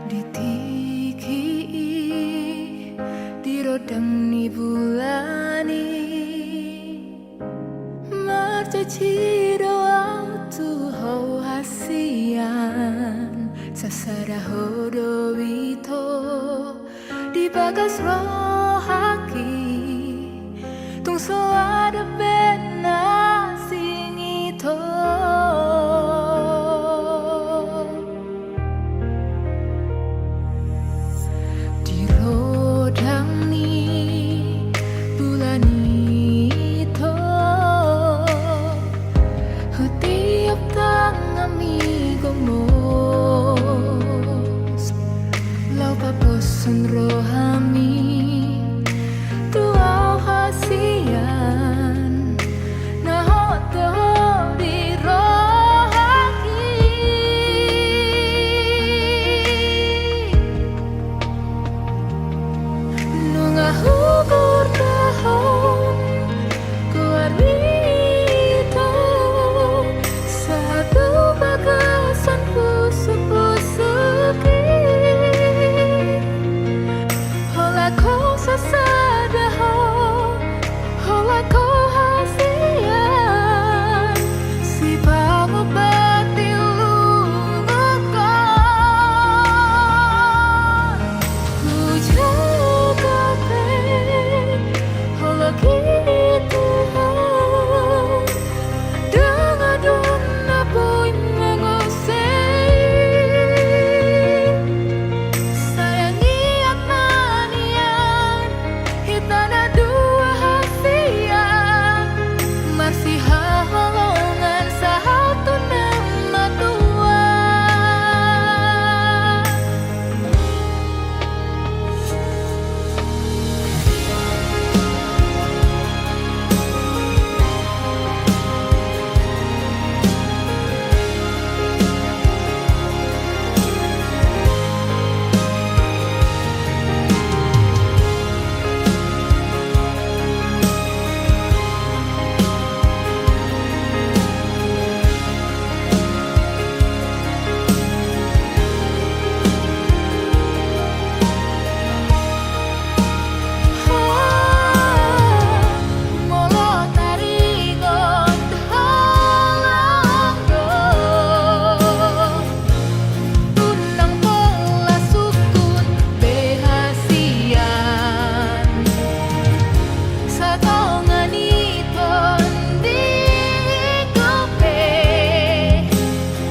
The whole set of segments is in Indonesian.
ditiki dirodang ni bulani marcaci doa tuh hasian sasada hodo wito di bagas rohaki tung so ada bena singito di rodang ni bulan itu tiap tangan amigo mos lau paposan rohami tuau hasian na hoto di rohaki nunga hukur tahun kuar wito satu bagasan pusuk-pusuki hola ko sasada hola ko hasian si pangobati lungakan hujan kape hola gitu dengan dona pun mengusir sayangi amanian hitana dua hasian masih halongan satu nama tua molo tarigon halanggo tunang pola sukun behasian satongan iton di kope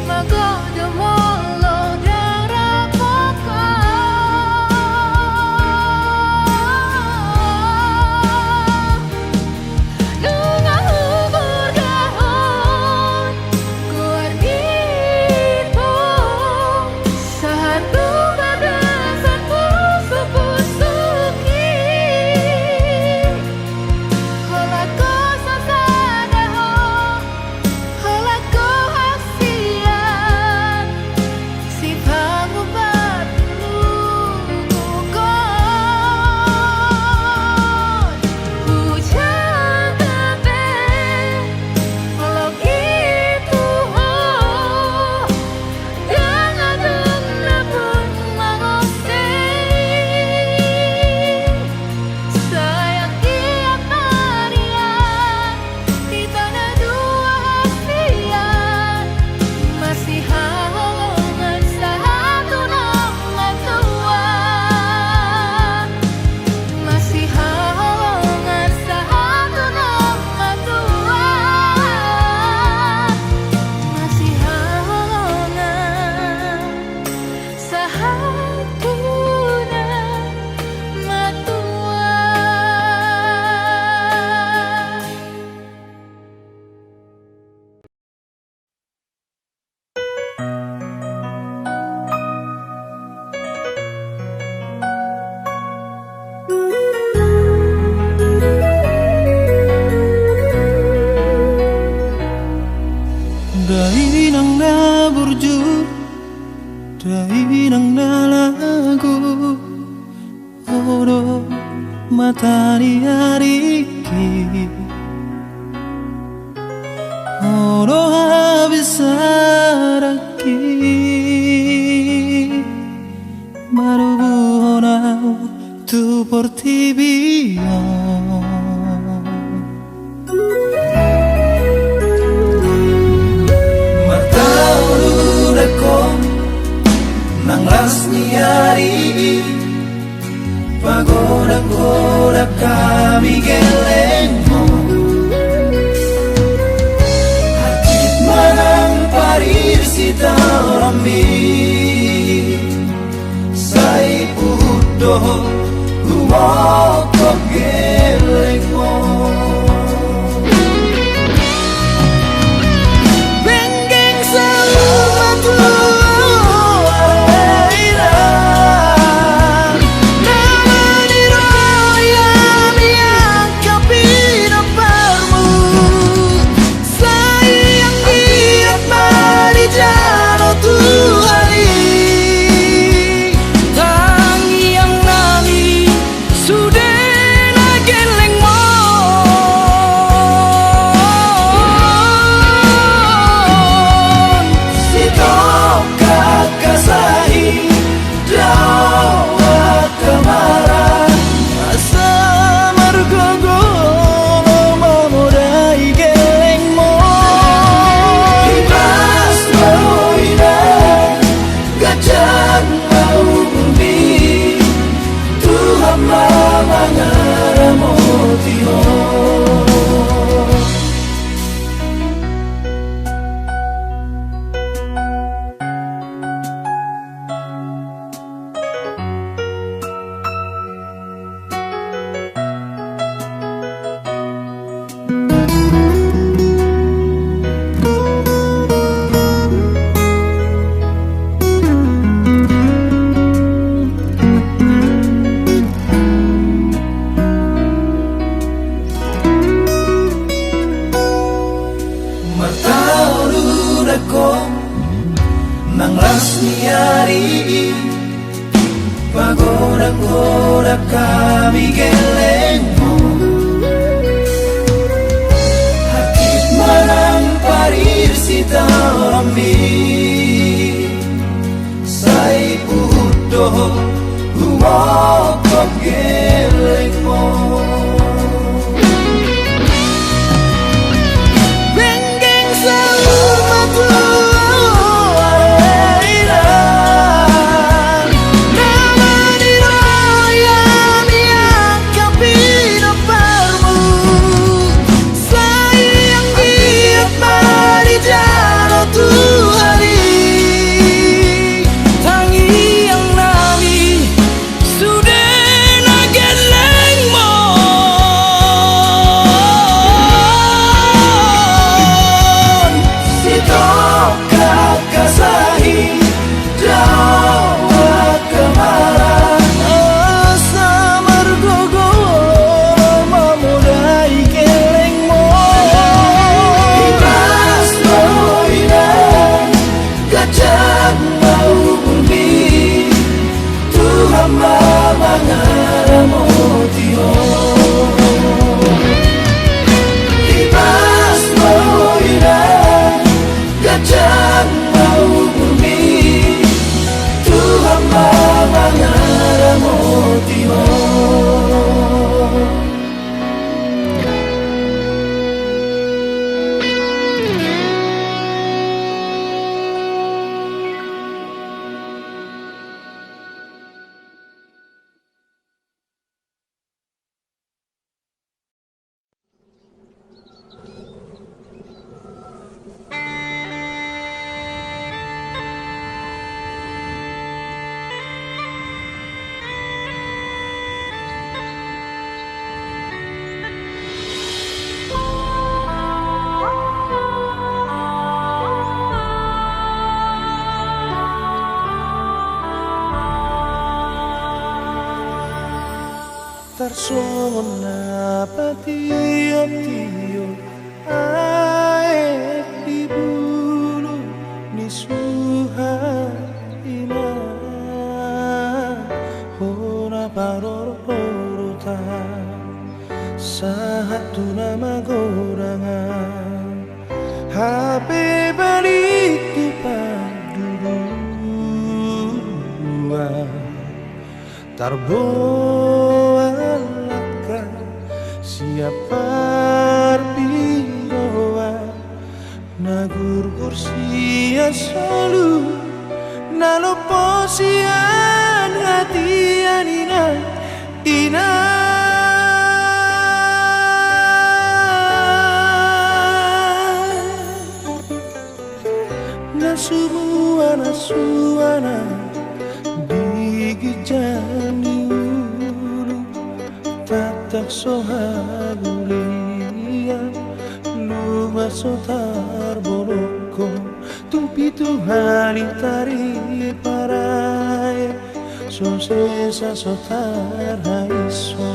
magodo molo darah nunga hubur dahon kuar gitu satu bagasan pusuk-pusuki hola ko sasada hola ko hasian si pangobat lungukan hujan kape hola gitu dengan dona pun mengusir sayangi amanian di tanah dua hasian masih halongan satu nama tua masih halongan satu nama tua masih halongan satu nama tua. Dai nang na burju, dai nang na lagu, oro matahari ariki, oro habis araki, Portibian Martauru dakong nang lasniari pagoda-goda kami geleng mo Hatit manang parir sita rami Sai udo Humoko geleng mo Benggeng salumatu aira Namani roya miang kapina parmu Sayang giat mari jano Tuhani Nang lasniari pagoda-goda kami geleng mo Hakit manang parir sita rami Sai udo humoko geleng mo Benggeng salumatu Tarsona patiap-tiap air di bulu ni suhaina Hona parorota satu nama gorangan HP balik tu paduluan Tarboa solu nalo posian hatian ina nasuana digijani ulu tatak sohagulian luma sotar boloko tumpitu halitari parai sosesa sotar haiso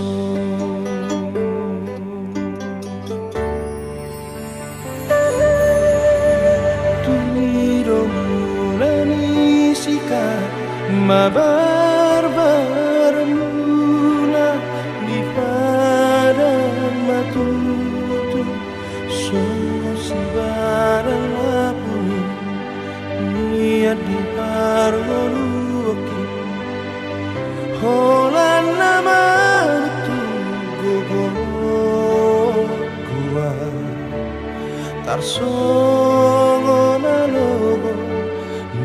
mabar mula di padang matutu sono si barang lapu niat di pargoluki holan nama tu gogo gua tarsongo nalogo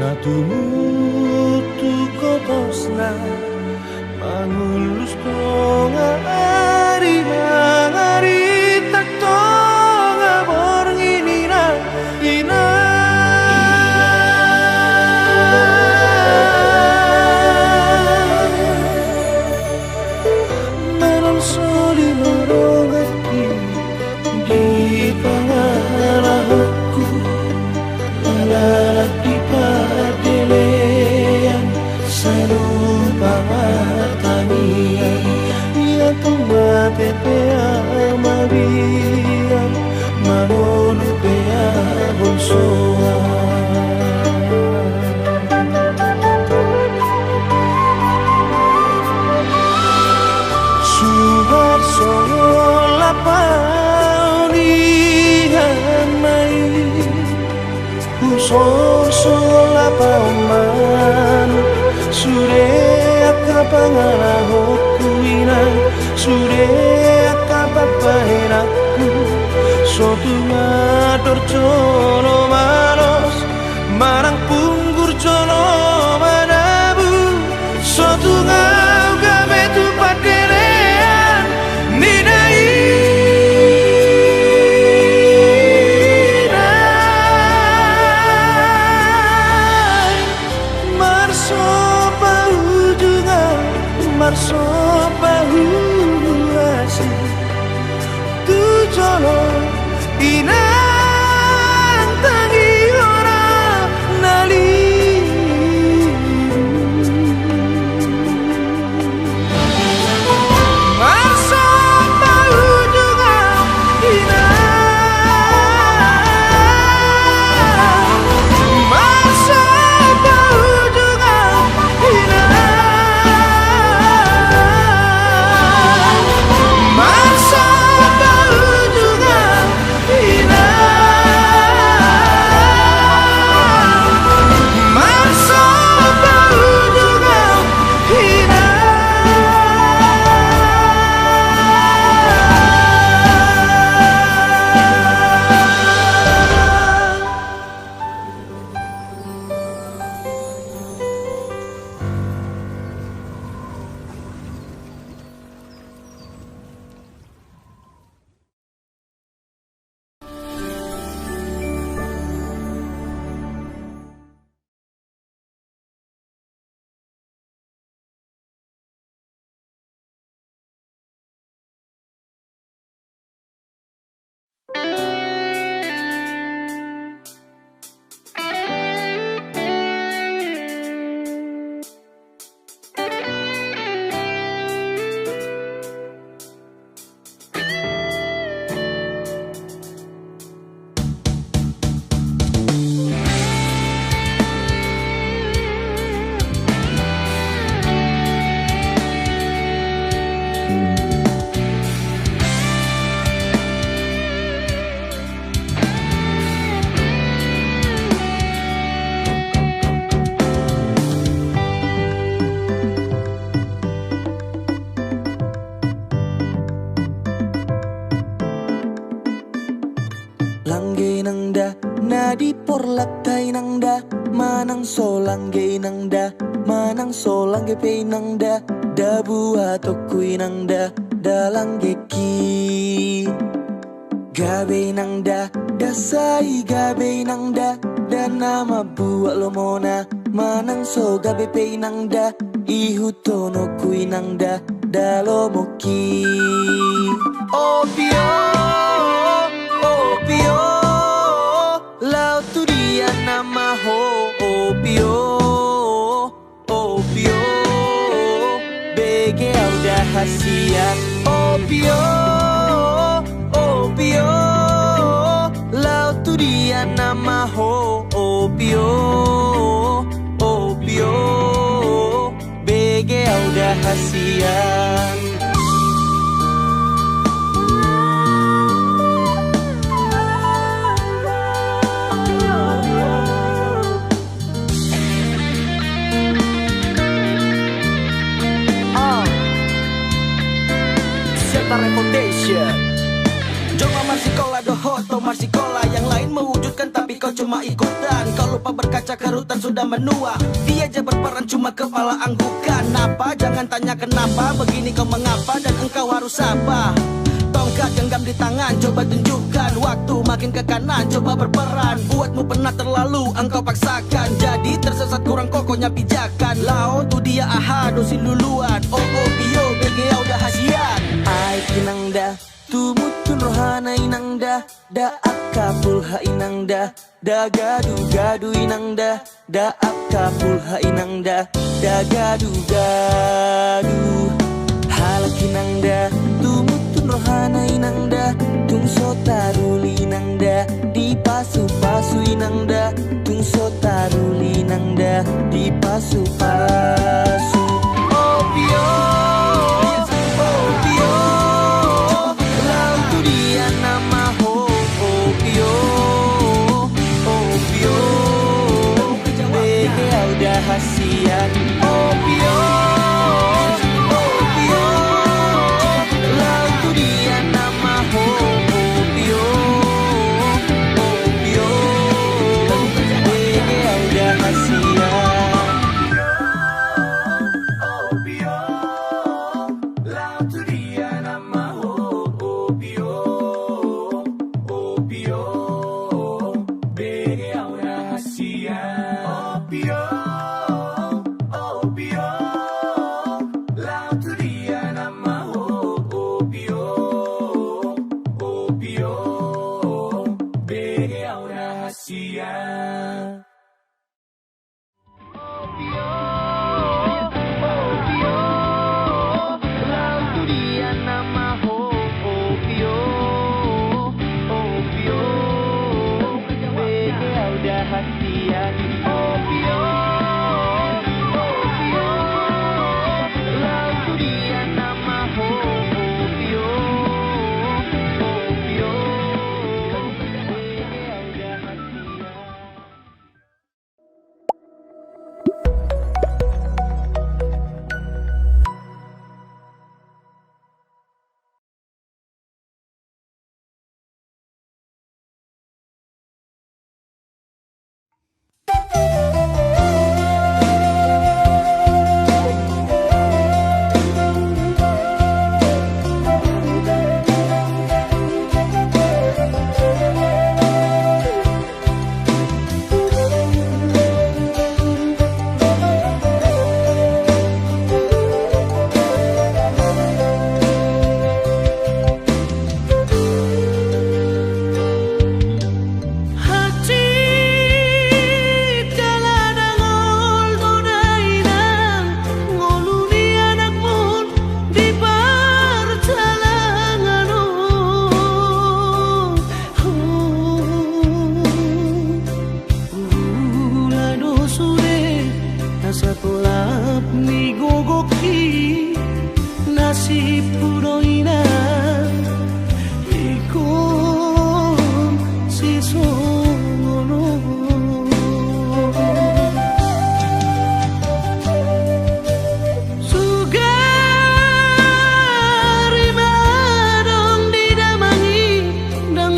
natumutu kotosna mangulus tonga ari tak tonga bornginina ina manon soli marongaki di pangalahku lalak di padelean salupa matanian ia tumate pea mabian manonu pea bonsoa suhat sola paunihan mai sola pauman sure akapangala hokuina sure akapapainaku sotu matur cono malos marang punggur cono manabu sotu ngau gabe tu padelean ninai marso bahu asih tu jolo inang tangi ora nali marso bahu juga inang marso bahu juga inang Langge nang da nadi porlak tai nang da manang solang ge nang da, manang solang ge pe nang da, da buat okui nang da, dalang ge ki. Gabe nang da sai gabe nang da nama buat lo mona, manang so gabe pe nang da, ihuto no kui nang da lo moki. Opio, opio, lau tu dia nama ho. Opio, opio, bege udah hasian. Opio, opio, lau tu dia nama ho. Opio, opio, bege udah hasian. Reputation Joma Marsikola Dohoto Marsikola, yang lain mewujudkan tapi kau cuma ikutan. Kau lupa berkaca kerutan sudah menua, dia aja berperan cuma kepala anggukan. Napa? Jangan tanya kenapa, begini kau mengapa dan engkau harus apa. Tongkat genggam di tangan, coba tunjukkan. Waktu makin ke kanan, coba berperan. Buatmu pernah terlalu, engkau paksakan. Jadi tersesat kurang kokohnya pijakan. Lao tu dia aha, dosi luluan. Oh oh bio, BGA udah hasian. Ai kinangda, tumutun rohana inangda, da akapul ha inangda, da gadu gadu inangda, da akapul ha inangda, da gadu gadu. Halak inangda, tumutun rohana inangda, tungso taruli inangda, di pasu pasu inangda, tungso taruli inangda, di pasu pasu. Opio, opio, lau tu dia nama ho. Opio, opio, bege udah hasian. Opio, opio, lau tu dia nama ho. Opio, opio, bege udah hasian.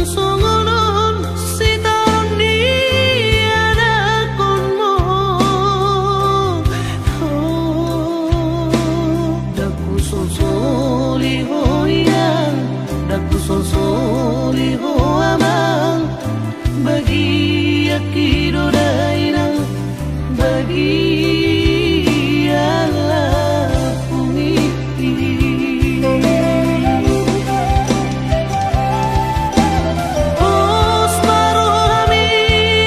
Songonon si taon di ada konmo bahagialah bumi ini. Osmarohami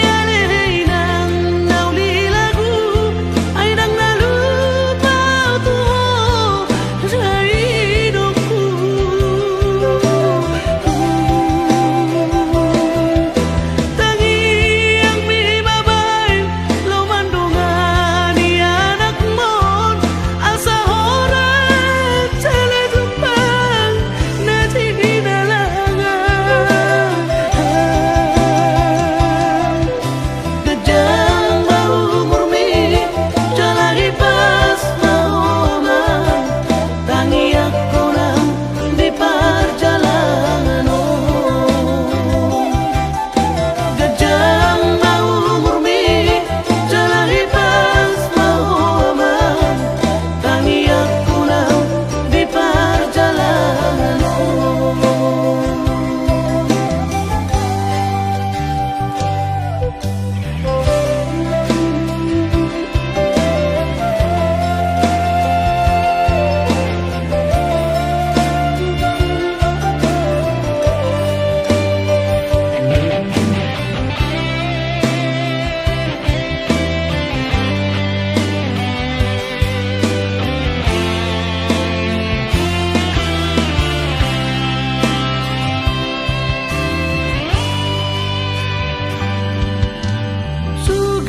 aleinang nauli lagu ainang nalupa tuho hidupku. Tangi yang mi babay lo mandungani anak mon asa horat tele tumpang na tinalangan. Kejam bau murmi jalari pas mahoma tangi aku nang di perjalanan. Kejam bau murmi jalari pas mahoma tangi aku nang di perjalanan. Sugari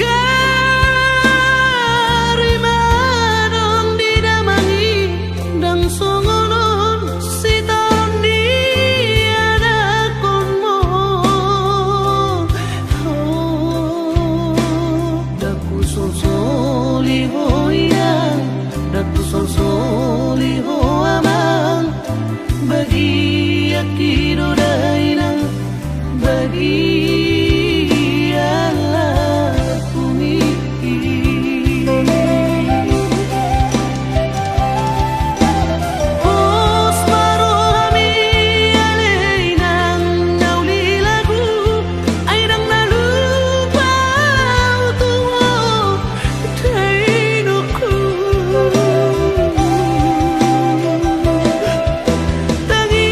manong dinamangi dan songonon siton di anakon mo. Daku solsoli hoyang, daku solsoli ho amang bagi akido dainang bahagialah bumi ini. Osmarohami aleinang nauli lagu ainang nalupa tuho hidupku. Tangi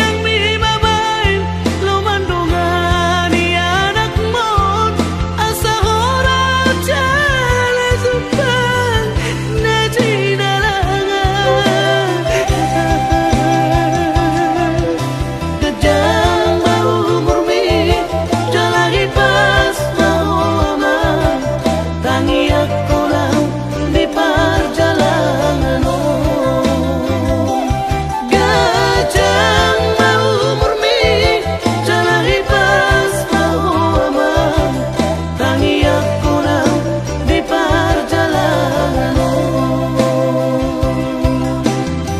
yang mi babay lo mandungani anak mon asa horat tele tumpang na tinalangan. Kejam bau murmi jalari pas mahoma tangi aku nang di perjalanan. Kejam bau murmi jalari pas mahoma tangi aku nang di perjalanan.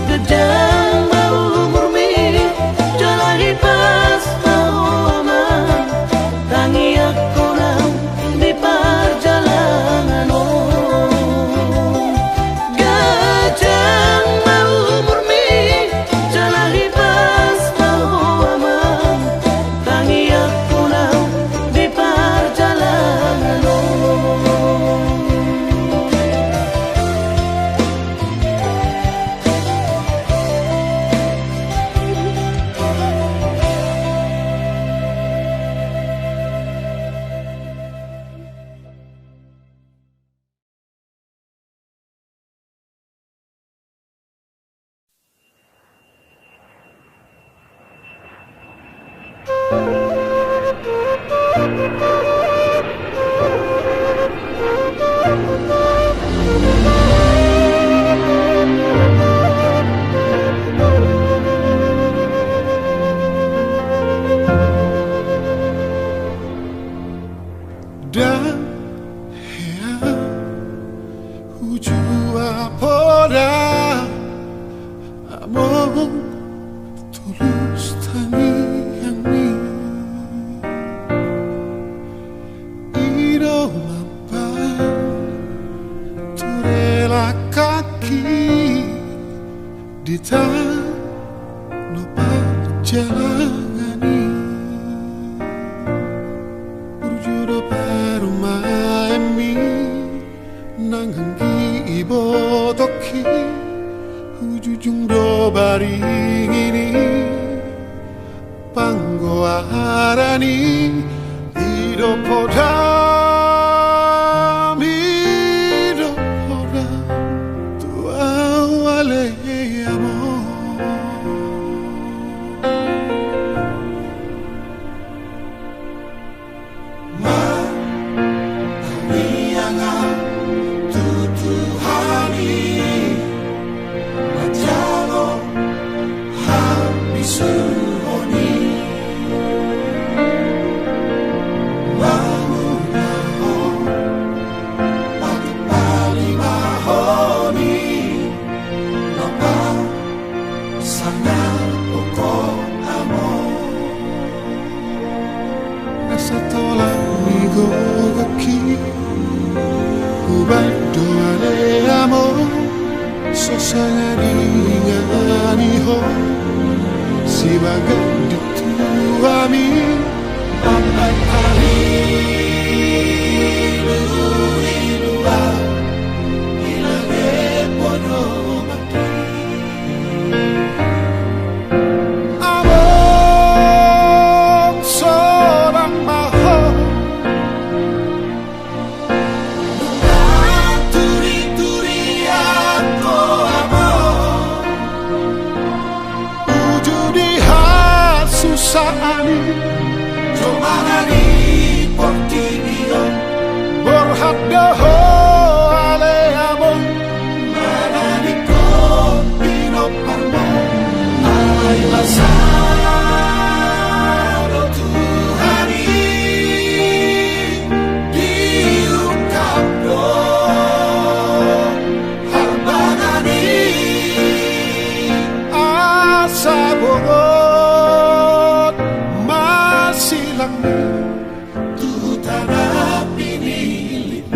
Kejam bau murmi jalari pas mahoma tangi aku nang di perjalanan. Kejam bau murmi jalari pas mahoma tangi aku nang di perjalanan. Dan ya ujua poda among tulus tangi yang mi iro mampai turela kaki di tanah lupa jalani urjuro parumai mi nanging ibotoki ujujung do baringini panggo arani ido podami do poda tua wale amor si bagai dituami sampai hari dua ilage podo mati amor seorang mahal turi-turi aku amor susani Giovanni Portinio Borhadda ho ale amor Manani Pino Parmo Ai Masaro Tuhani Diukapdo Harbanani Asa Bogo tu tanah pinilit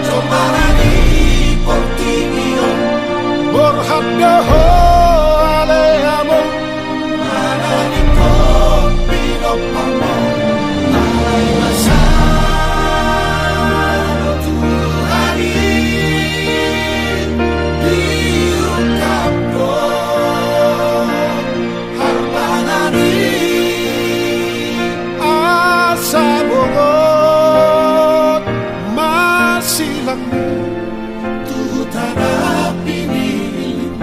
Giovanni Portinio Borhadda ho ale amor Manani Pino Parmo Ai Masaro Tuhani Diukapdo Harbanani Asa Bogot Masilang tu tanah pinilit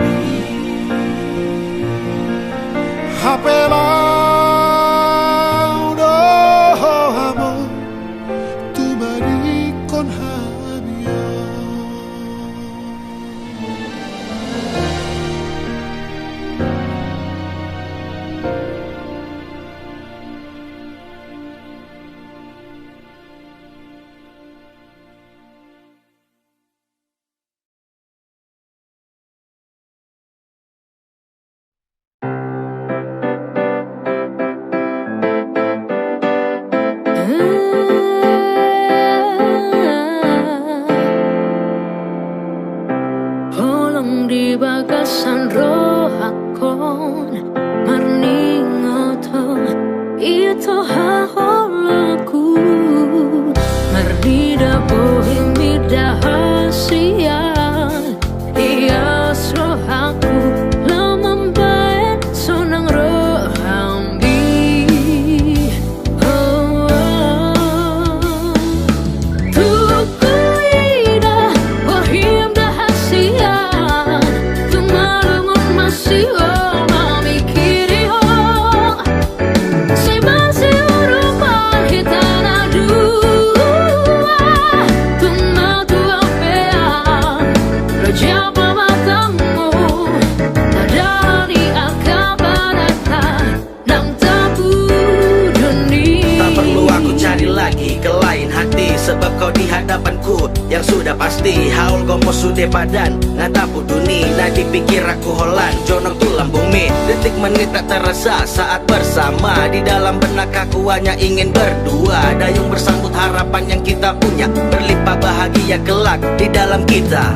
yang sudah pasti haul kompos sudah badan ngatapu duni nah dipikir aku holan jonok tulang bumi detik menit tak terasa saat bersama di dalam benak aku hanya ingin berdua dayung bersambut harapan yang kita punya berlimpah bahagia kelak di dalam kita.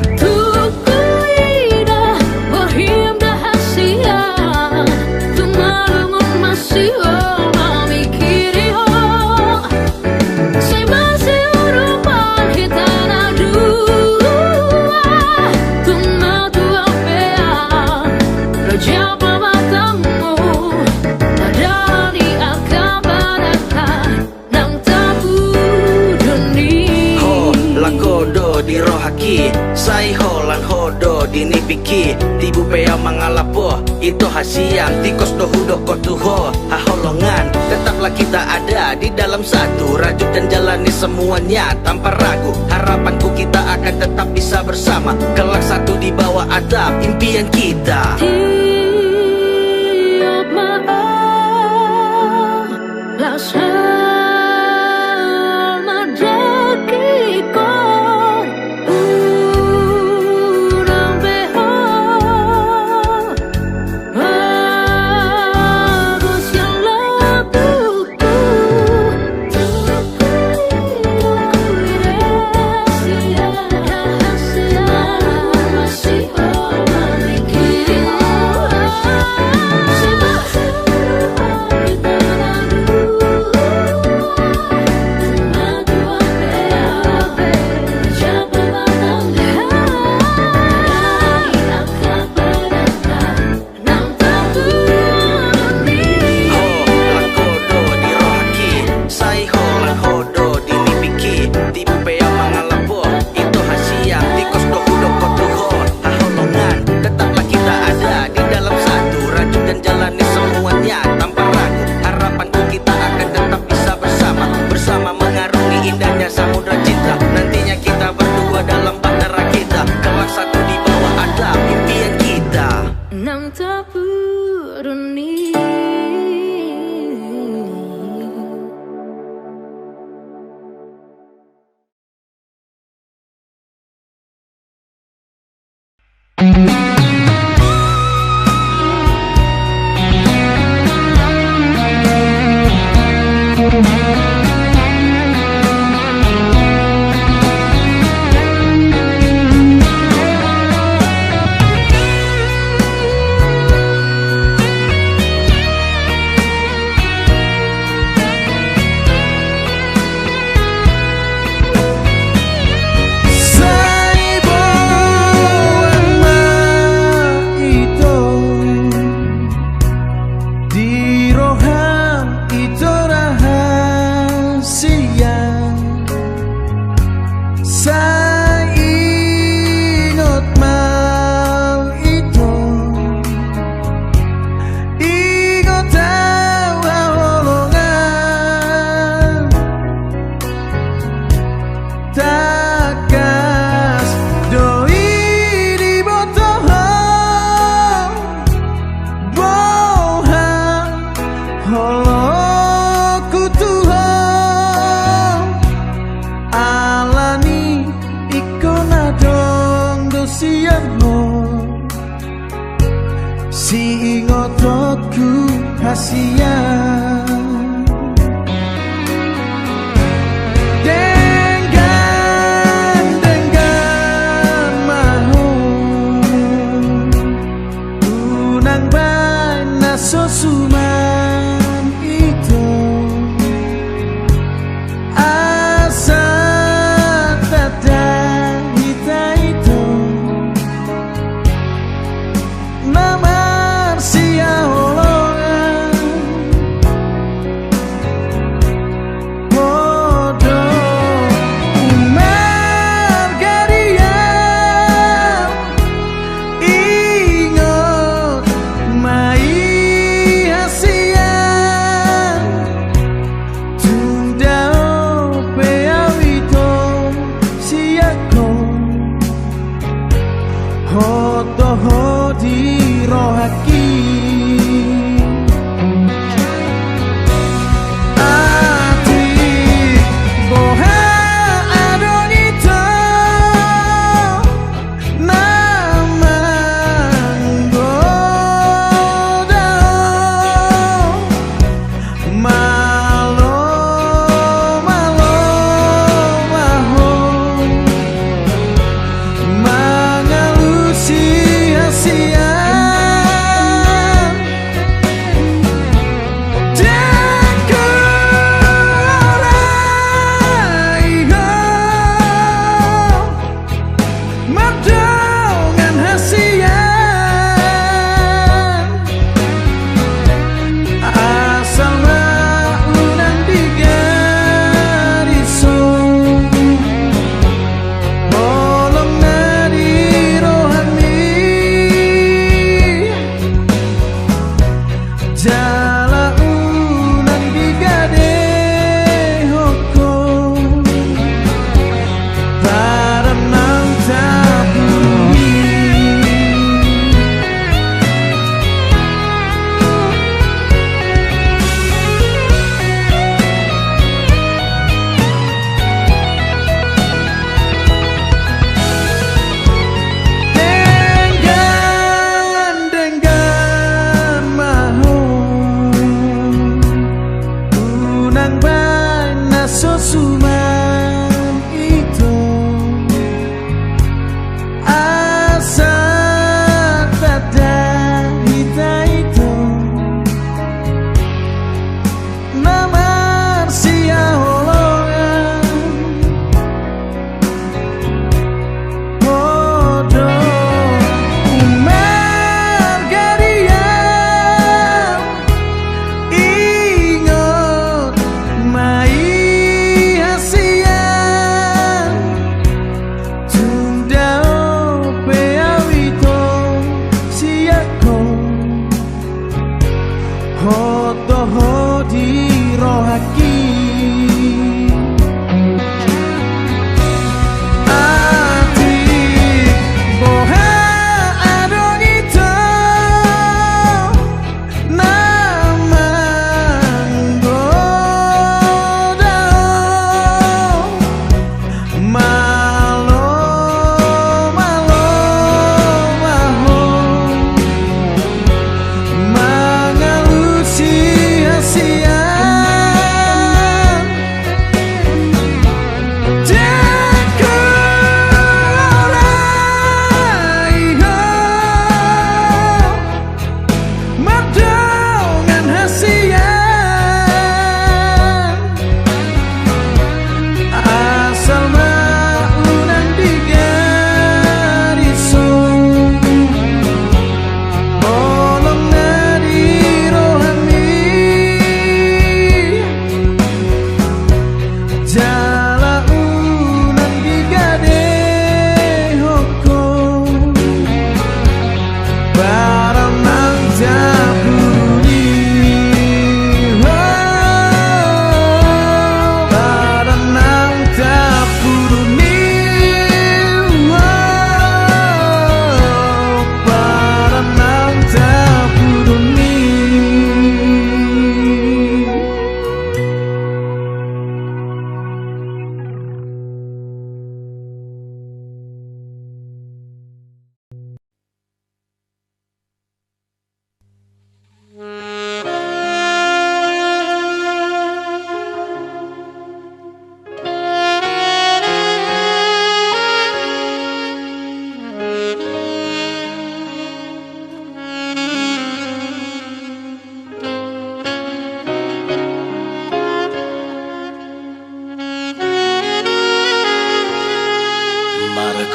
Sai holan hodo dini piki tibu pea mangalapo itu hasiang tikos dohu doko tuho haholongan tetaplah kita ada di dalam satu rajuk dan jalani semuanya tanpa ragu harapanku kita akan tetap bisa bersama kelak satu di bawah atap impian kita. Tiap malam selama detikku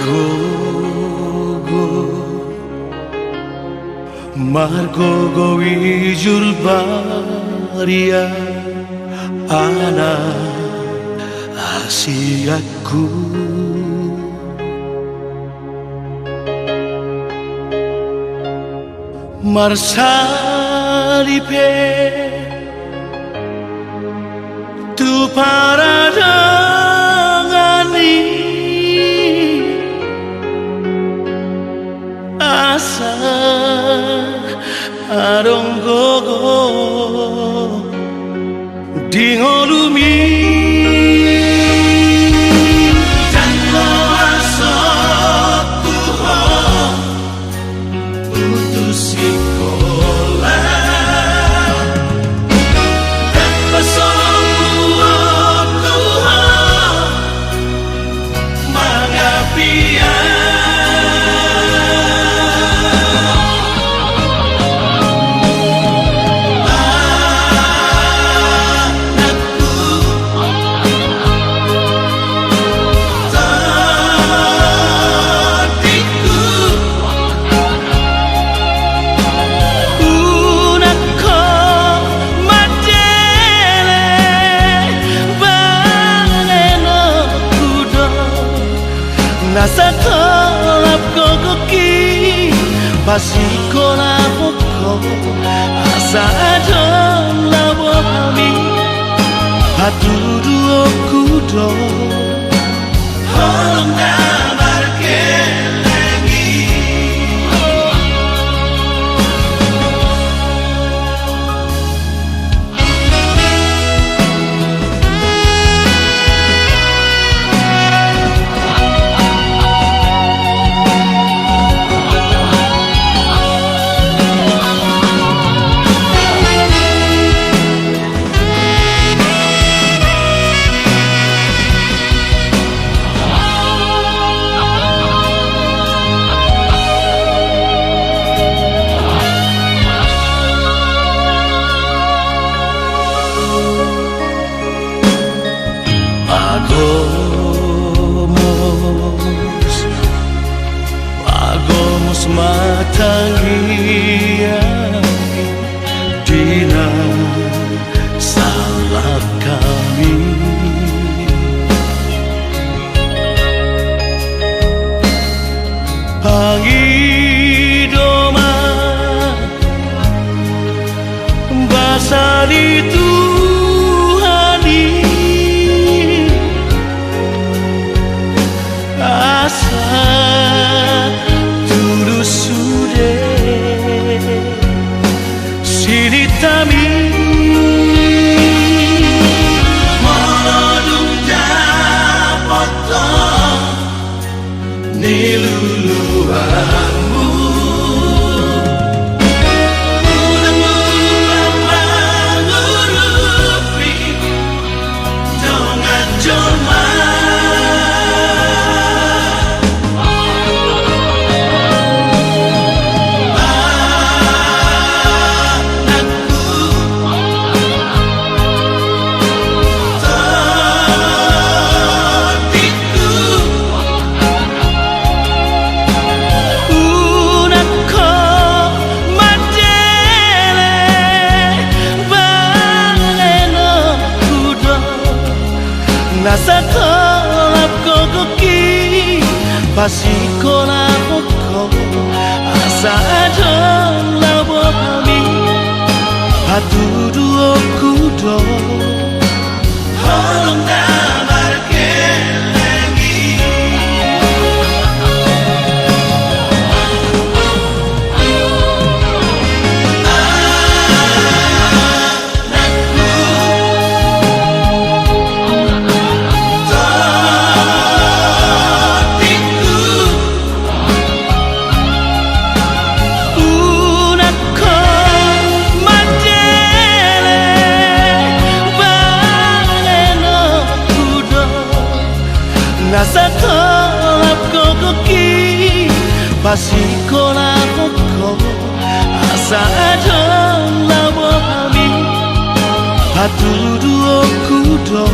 Gogo Margogo wijul baria ana asiaku Marsalipe tu paradangani asa arong gogo dingolumi tanpa asok Tuhan putus sekolah tanpa sembuh Tuhan mengabia Nasa kolap kokoki Pasiko na poko Asa adon labo hami Hatudu okudo Holong na markelengi Agomos matangia dina salah kami pangidoma basari Tuhani asa sude siritami molodum dapotong niluluanmu unamu mengurupi dongan joma Nasa kolap kokoki Pasiko na poko Asa adon labo kami Hatudu okudo Holong na markelengi Nasa kolap kokoki Pasiko na poko Asa adon labo kami Hatudu okudo